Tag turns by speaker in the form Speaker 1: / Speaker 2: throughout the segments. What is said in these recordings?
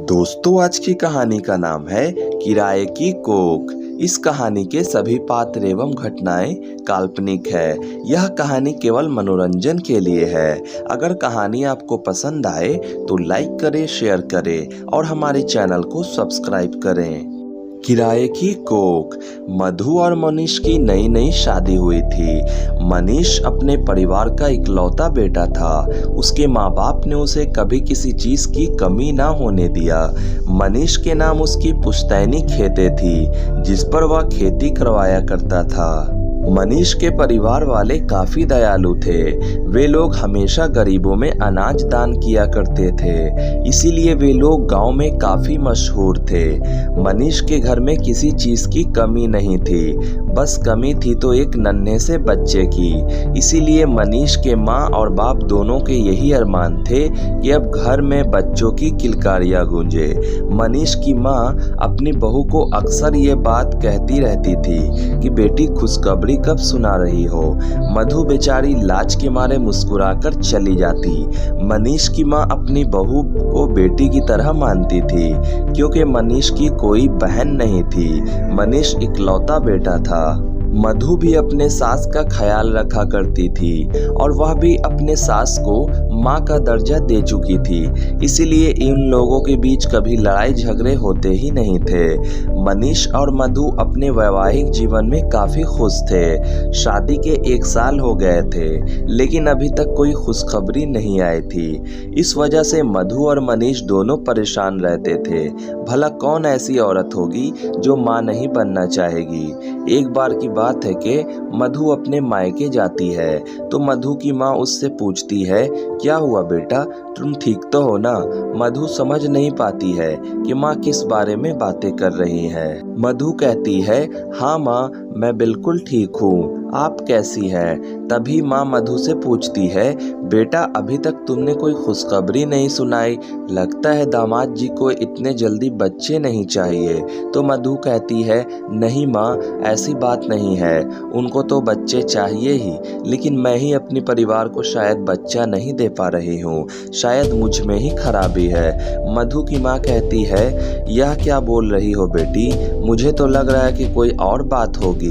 Speaker 1: दोस्तों, आज की कहानी का नाम है किराए की कोख। इस कहानी के सभी पात्र एवं घटनाएं काल्पनिक है। यह कहानी केवल मनोरंजन के लिए है। अगर कहानी आपको पसंद आए तो लाइक करें, शेयर करें और हमारे चैनल को सब्सक्राइब करें। किराए की कोख। मधु और मनीष की नई नई शादी हुई थी। मनीष अपने परिवार का इकलौता बेटा था। उसके माँ बाप ने उसे कभी किसी चीज की कमी ना होने दिया। मनीष के नाम उसकी पुश्तैनी खेतें थी, जिस पर वह खेती करवाया करता था। मनीष के परिवार वाले काफी दयालु थे। वे लोग हमेशा गरीबों में अनाज दान किया करते थे, इसीलिए वे लोग गांव में काफी मशहूर थे। मनीष के घर में किसी चीज की कमी नहीं थी, बस कमी थी तो एक नन्हे से बच्चे की। इसीलिए मनीष के माँ और बाप दोनों के यही अरमान थे कि अब घर में बच्चों की किलकारियां गूंजे। मनीष की माँ अपनी बहू को अक्सर ये बात कहती रहती थी कि बेटी खुशखबरी कब सुना रही हो। मधु बेचारी लाज के मारे मुस्कुराकर चली जाती। मनीष की माँ अपनी बहू को बेटी की तरह मानती थी, क्योंकि मनीष की कोई बहन नहीं थी। मनीष इकलौता बेटा था। मधु भी अपने सास का ख्याल रखा करती थी और वह भी अपने सास को माँ का दर्जा दे चुकी थी। इसीलिए इन लोगों के बीच कभी लड़ाई झगड़े होते ही नहीं थे। मनीष और मधु अपने वैवाहिक जीवन में काफी खुश थे। शादी के 1 साल हो गए थे, लेकिन अभी तक कोई खुशखबरी नहीं आई थी। इस वजह से मधु और मनीष दोनों परेशान रहते थे। भला कौन ऐसी औरत होगी जो माँ नहीं बनना चाहेगी। एक बार की बात है कि मधु अपने मायके जाती है तो मधु की माँ उससे पूछती है, क्या हुआ बेटा, तुम ठीक तो हो ना। मधु समझ नहीं पाती है कि माँ किस बारे में बातें कर रही है। मधु कहती है, हाँ माँ, मैं बिल्कुल ठीक हूँ, आप कैसी हैं। तभी माँ मधु से पूछती है, बेटा अभी तक तुमने कोई खुशखबरी नहीं सुनाई, लगता है दामाद जी को इतने जल्दी बच्चे नहीं चाहिए। तो मधु कहती है, नहीं माँ, ऐसी बात नहीं है, उनको तो बच्चे चाहिए ही, लेकिन मैं ही अपने परिवार को शायद बच्चा नहीं दे पा रही हूँ, शायद मुझ में ही खराबी है। मधु की माँ कहती है, यह क्या बोल रही हो बेटी, मुझे तो लग रहा है कि कोई और बात होगी।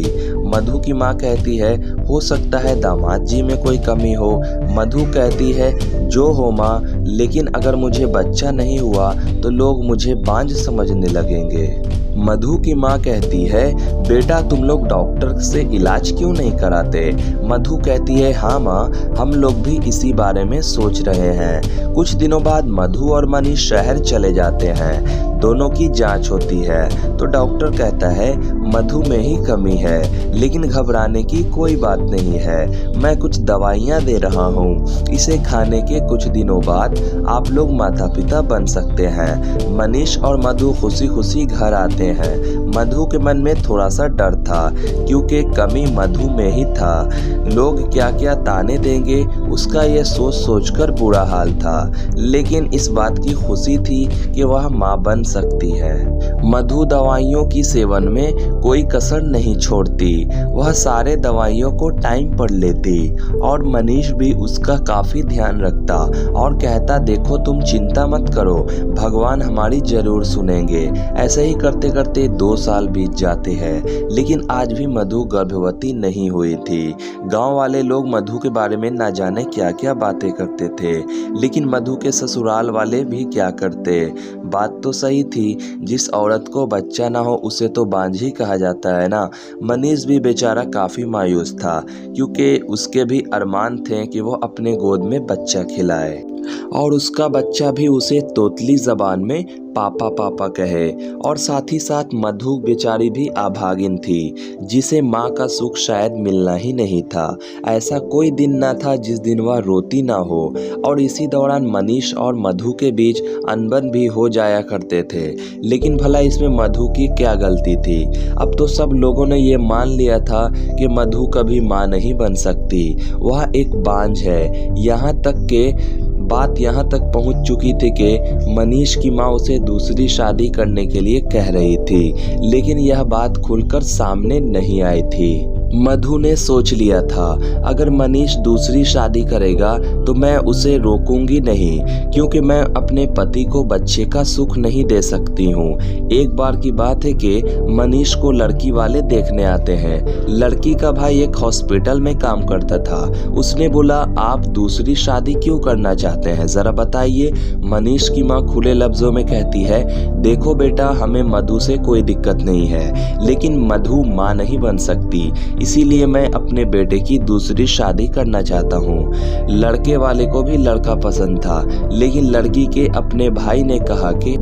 Speaker 1: मधु की माँ कहती है, हो सकता है दामाद जी में कोई कमी हो। मधु कहती है, जो हो माँ, लेकिन अगर मुझे बच्चा नहीं हुआ तो लोग मुझे बांझ समझने लगेंगे। मधु की माँ कहती है, बेटा तुम लोग डॉक्टर से इलाज क्यों नहीं कराते। मधु कहती है, हाँ माँ, हम लोग भी इसी बारे में सोच रहे हैं। कुछ दिनों बाद मधु और मनीष शहर चले जाते हैं। दोनों की जांच होती है तो डॉक्टर कहता है, मधु में ही कमी है, लेकिन घबराने की कोई बात नहीं है, मैं कुछ दवाइयाँ दे रहा हूँ, इसे खाने के कुछ दिनों बाद आप लोग माता पिता बन सकते हैं। मनीष और मधु खुशी खुशी घर आते हैं। मधु के मन में थोड़ा सा डर था, क्योंकि कमी मधु में ही था। लोग क्या क्या ताने देंगे, उसका यह सोच सोच कर बुरा हाल था, लेकिन इस बात की खुशी थी कि वह माँ बन सकती है। मधु दवाइयों की सेवन में कोई कसर नहीं छोड़ती, वह सारे दवाइयों को टाइम पर लेती और मनीष भी उसका काफी ध्यान रखता और कहता, देखो तुम चिंता मत करो, भगवान हमारी जरूर सुनेंगे। ऐसे ही करते करते 2 साल बीत जाते हैं, लेकिन आज भी मधु गर्भवती नहीं हुई थी। गांव वाले लोग मधु के बारे में ना जाने क्या क्या बातें करते थे, लेकिन मधु के ससुराल वाले भी क्या करते। बात तो सही थी, जिस औरत को बच्चा ना हो उसे तो बांझ ही कहा जाता है ना। मनीष भी बेचारा काफी मायूस था, क्योंकि उसके भी अरमान थे कि वो अपने गोद में बच्चा खिलाए और उसका बच्चा भी उसे तोतली जबान में पापा पापा कहे। और साथ ही साथ मधु बेचारी भी अभागिन थी, जिसे माँ का सुख शायद मिलना ही नहीं था। ऐसा कोई दिन ना था जिस दिन वह रोती ना हो। और इसी दौरान मनीष और मधु के बीच अनबन भी हो जाया करते थे, लेकिन भला इसमें मधु की क्या गलती थी। अब तो सब लोगों ने ये मान लिया था कि मधु कभी माँ नहीं बन सकती, वह एक बांझ है। यहाँ तक के बात यहाँ तक पहुँच चुकी थी कि मनीष की माँ उसे दूसरी शादी करने के लिए कह रही थी, लेकिन यह बात खुलकर सामने नहीं आई थी। मधु ने सोच लिया था अगर मनीष दूसरी शादी करेगा तो मैं उसे रोकूंगी नहीं, क्योंकि मैं अपने पति को बच्चे का सुख नहीं दे सकती हूँ। एक बार की बात है कि मनीष को लड़की वाले देखने आते हैं। लड़की का भाई एक हॉस्पिटल में काम करता था। उसने बोला, आप दूसरी शादी क्यों करना चाहते हैं, जरा बताइए। मनीष की माँ खुले लफ्जों में कहती है, देखो बेटा, हमें मधु से कोई दिक्कत नहीं है, लेकिन मधु माँ नहीं बन सकती, इसीलिए मैं अपने बेटे की दूसरी शादी करना चाहता हूँ। लड़के वाले को भी लड़का पसंद था, लेकिन लड़की के अपने भाई ने कहा कि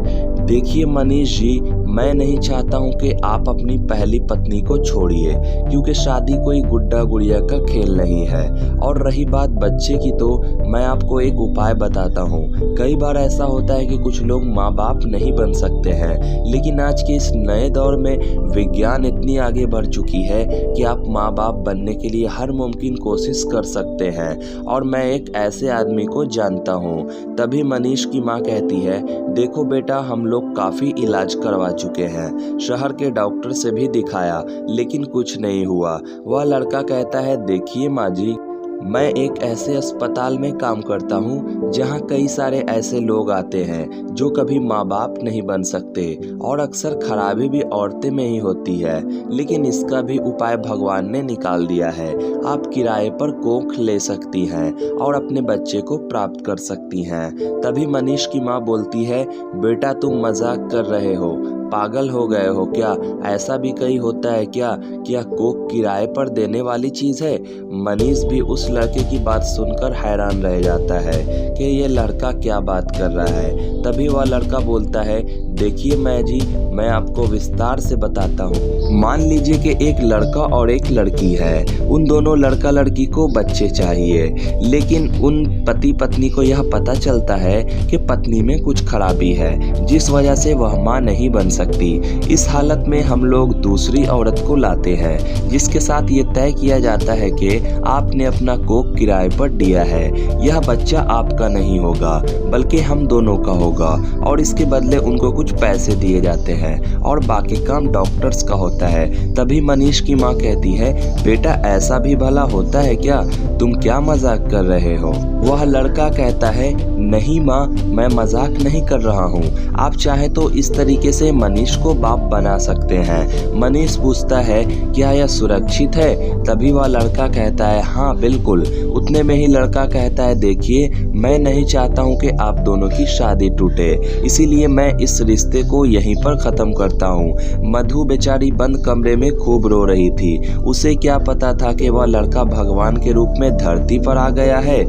Speaker 1: देखिए मनीष जी, मैं नहीं चाहता हूँ कि आप अपनी पहली पत्नी को छोड़िए, क्योंकि शादी कोई गुड्डा गुड़िया का खेल नहीं है। और रही बात बच्चे की, तो मैं आपको एक उपाय बताता हूँ। कई बार ऐसा होता है कि कुछ लोग माँ बाप नहीं बन सकते हैं, लेकिन आज के इस नए दौर में विज्ञान इतनी आगे बढ़ चुकी है कि आप माँ बाप बनने के लिए हर मुमकिन कोशिश कर सकते हैं। और मैं एक ऐसे आदमी को जानता हूँ। तभी मनीष की माँ कहती है, देखो बेटा, हम लोग काफ़ी इलाज करवा चुके हैं, शहर के डॉक्टर से भी दिखाया, लेकिन कुछ नहीं हुआ। वह लड़का कहता है, देखिए माँ जी, मैं एक ऐसे अस्पताल में काम करता हूँ जहाँ कई सारे ऐसे लोग आते हैं जो कभी माँ बाप नहीं बन सकते, और अक्सर खराबी भी औरतें में ही होती है, लेकिन इसका भी उपाय भगवान ने निकाल दिया है। आप किराए पर कोख ले सकती हैं और अपने बच्चे को प्राप्त कर सकती हैं। तभी मनीष की माँ बोलती है, बेटा तुम मजाक कर रहे हो, पागल हो गए हो क्या? ऐसा भी कहीं होता है क्या कोक किराए पर देने वाली चीज़ है? मनीष भी उस लड़के की बात सुनकर हैरान रह जाता है कि ये लड़का क्या बात कर रहा है। तभी वह लड़का बोलता है, देखिए मैं आपको विस्तार से बताता हूँ। मान लीजिए कि एक लड़का और एक लड़की है। उन दोनों लड़का लड़की को बच्चे चाहिए, लेकिन उन पति पत्नी को यह पता चलता है कि पत्नी में कुछ खराबी है, जिस वजह से वह माँ नहीं बन सकती। इस हालत में हम लोग दूसरी औरत को लाते हैं, जिसके साथ ये तय किया जाता है कि आपने अपना कोख किराए पर दिया है, यह बच्चा आपका नहीं होगा बल्कि हम दोनों का होगा, और इसके बदले उनको कुछ पैसे दिए जाते हैं और बाकी काम डॉक्टर्स का होता है। तभी मनीष की माँ कहती है, बेटा ऐसा भी भला होता है क्या? तुम क्या मजाक कर रहे हो? वह लड़का कहता है, नहीं माँ, मैं मजाक नहीं कर रहा हूँ, आप चाहे तो इस तरीके से मनीष को बाप बना सकते हैं। मनीष पूछता है, क्या यह सुरक्षित है? तभी वह लड़का कहता है, हाँ बिल्कुल। उतने में ही लड़का कहता है, देखिए मैं नहीं चाहता हूँ कि आप दोनों की शादी टूटे, इसीलिए मैं इस रिश्ते को यहीं पर ख़त्म करता हूँ। मधु बेचारी बंद कमरे में खूब रो रही थी। उसे क्या पता था कि वह लड़का भगवान के रूप में धरती पर आ गया है।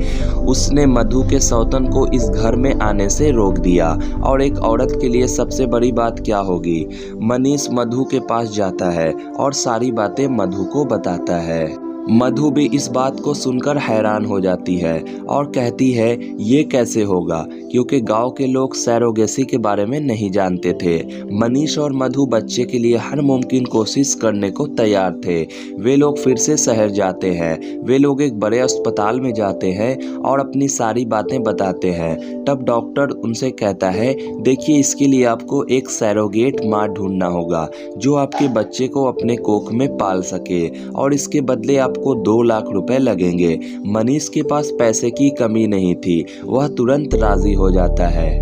Speaker 1: उसने मधु के सौतन को इस घर में आने से रोक दिया, और एक औरत के लिए सबसे बड़ी बात क्या होगी? मनीष मधु के पास जाता है और सारी बातें मधु को बताता है। मधु भी इस बात को सुनकर हैरान हो जाती है और कहती है, ये कैसे होगा, क्योंकि गांव के लोग सैरोगेसी के बारे में नहीं जानते थे। मनीष और मधु बच्चे के लिए हर मुमकिन कोशिश करने को तैयार थे। वे लोग फिर से शहर जाते हैं। वे लोग एक बड़े अस्पताल में जाते हैं और अपनी सारी बातें बताते हैं। तब डॉक्टर उनसे कहता है, देखिए इसके लिए आपको एक सैरोगेट माँ ढूंढना होगा जो आपके बच्चे को अपने कोख में पाल सके, और इसके बदले आपको 2 लाख रुपए लगेंगे। मनीष के पास पैसे की कमी नहीं थी, वह तुरंत राजी हो जाता है।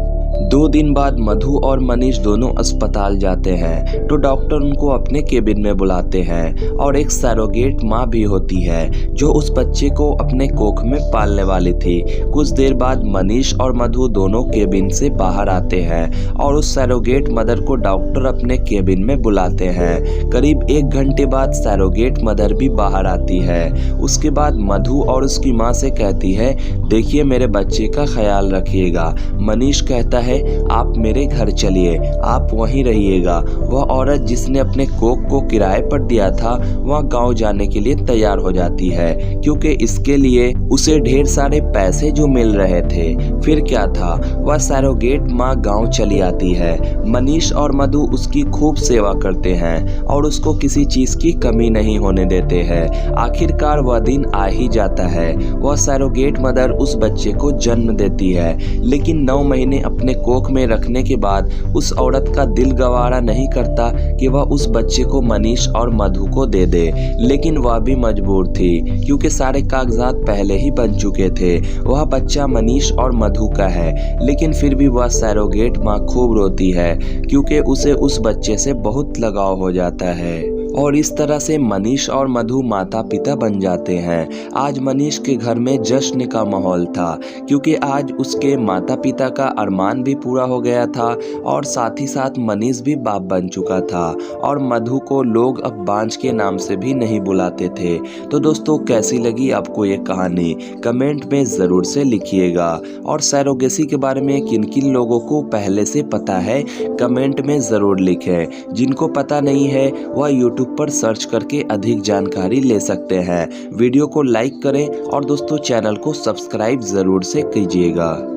Speaker 1: 2 दिन बाद मधु और मनीष दोनों अस्पताल जाते हैं तो डॉक्टर उनको अपने केबिन में बुलाते हैं, और एक सैरोगेट माँ भी होती है जो उस बच्चे को अपने कोख में पालने वाली थी। कुछ देर बाद मनीष और मधु दोनों केबिन से बाहर आते हैं और उस सैरोगेट मदर को डॉक्टर अपने केबिन में बुलाते हैं। करीब 1 घंटे बाद सैरोगेट मदर भी बाहर आती है। उसके बाद मधु और उसकी माँ से कहती है, देखिए मेरे बच्चे का ख्याल रखिएगा। मनीष कहता है, आप मेरे घर चलिए, आप वहीं रहिएगा। वह औरत जिसने अपने कोख को किराए पर दिया था वह गांव जाने के लिए तैयार हो जाती है, क्योंकि इसके लिए उसे ढेर सारे पैसे जो मिल रहे थे। फिर क्या था, वह सैरोगेट माँ गांव चली आती है। मनीष और मधु उसकी खूब सेवा करते हैं और उसको किसी चीज की कमी नहीं होने देते हैं। आखिरकार वह दिन आ ही जाता है। वह सैरोगेट मदर उस बच्चे को जन्म देती है, लेकिन 9 महीने अपने कोख में रखने के बाद उस औरत का दिल गवारा नहीं करता कि वह उस बच्चे को मनीष और मधु को दे दे, लेकिन वह भी मजबूर थी क्योंकि सारे कागजात पहले ही बन चुके थे। वह बच्चा मनीष और मधु का है, लेकिन फिर भी वह सरोगेट माँ खूब रोती है क्योंकि उसे उस बच्चे से बहुत लगाव हो जाता है। और इस तरह से मनीष और मधु माता पिता बन जाते हैं। आज मनीष के घर में जश्न का माहौल था क्योंकि आज उसके माता पिता का अरमान भी पूरा हो गया था और साथ ही साथ मनीष भी बाप बन चुका था और मधु को लोग अब बांझ के नाम से भी नहीं बुलाते थे। तो दोस्तों, कैसी लगी आपको ये कहानी कमेंट में ज़रूर से लिखिएगा। और सरोगेसी के बारे में किन किन लोगों को पहले से पता है कमेंट में ज़रूर लिखें। जिनको पता नहीं है वह यूट्यूब पर सर्च करके अधिक जानकारी ले सकते हैं। वीडियो को लाइक करें और दोस्तों चैनल को सब्सक्राइब जरूर से कीजिएगा।